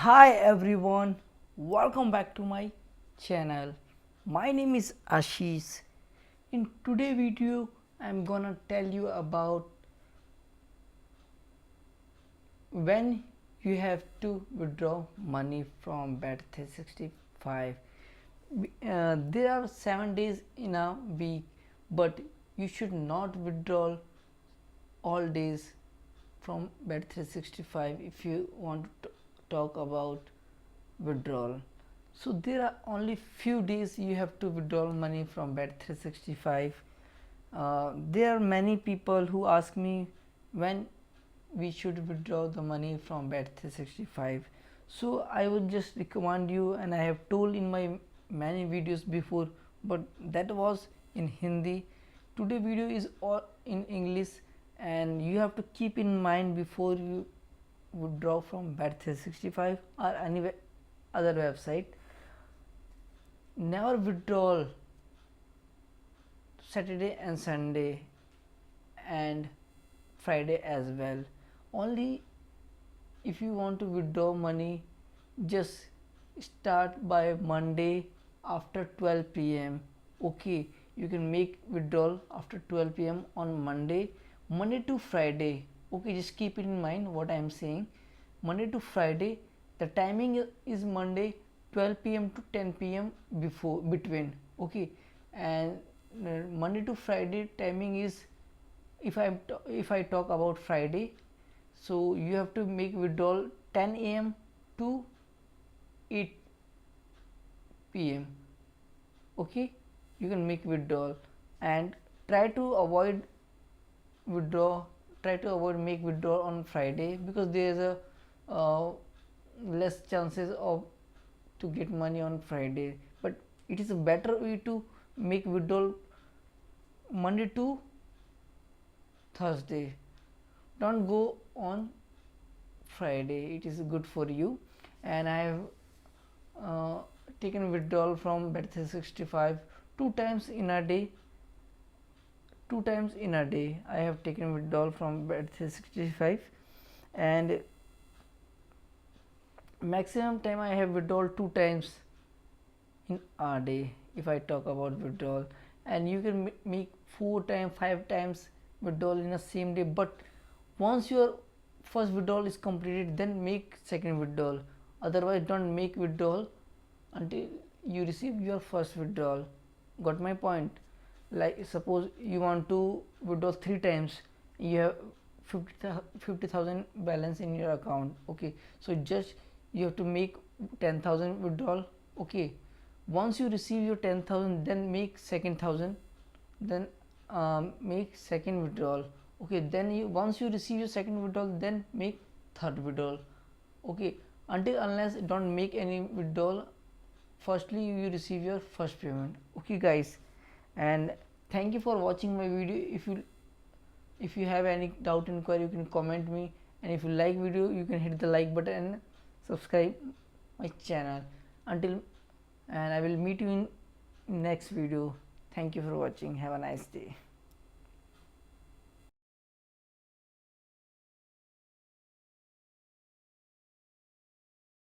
Hi everyone, welcome back to my channel. My name is Ashish. In today's video I'm gonna tell you about when you have to withdraw money from Bet365. There are 7 days in a week, but you should not withdraw all days from Bet365 if you want to talk about withdrawal. So there are only few days you have to withdraw money from Bet365. There are many people who ask me when we should withdraw the money from Bet365. So I would just recommend you, and I have told in my many videos before, but that was in Hindi. Today video is all in English, and you have to keep in mind before you withdraw from Bet365 or any other website. Never withdraw Saturday and Sunday and Friday as well. Only if you want to withdraw money, just start by Monday after 12 p.m. Okay, you can make withdrawal after 12 p.m. on Monday to Friday. Okay, just keep it in mind what I am saying. Monday to Friday, the timing is Monday 12 p.m. to 10 p.m. between. Okay, and Monday to Friday timing is, if I talk about Friday, so you have to make withdrawal 10 a.m. to 8 p.m. Okay, you can make withdrawal, and try to avoid make withdrawal on Friday, because there is a less chances of to get money on Friday. But it is a better way to make withdrawal Monday to Thursday. Don't go on Friday, it is good for you. And I have taken withdrawal from Bet365 two times in a day. I have taken withdrawal from Bet365, and maximum time I have withdrawal 2 times in a day if I talk about withdrawal. And you can make 4 times 5 times withdrawal in the same day, but once your first withdrawal is completed, then make second withdrawal. Otherwise don't make withdrawal until you receive your first withdrawal. Got my point? Like suppose you want to withdraw 3 times, you have 50,000 balance in your account. Okay, so just you have to make 10,000 withdrawal. Okay, once you receive your 10,000, then make second thousand, then make second withdrawal. Okay, then once you receive your second withdrawal, then make third withdrawal. Okay, until unless don't make any withdrawal, firstly you receive your first payment. Okay guys, and thank you for watching my video. If you have any doubt, inquiry, you can comment me, and if you like video, you can hit the like button and subscribe my channel. Until, and I will meet you in next video. Thank you for watching. Have a nice day.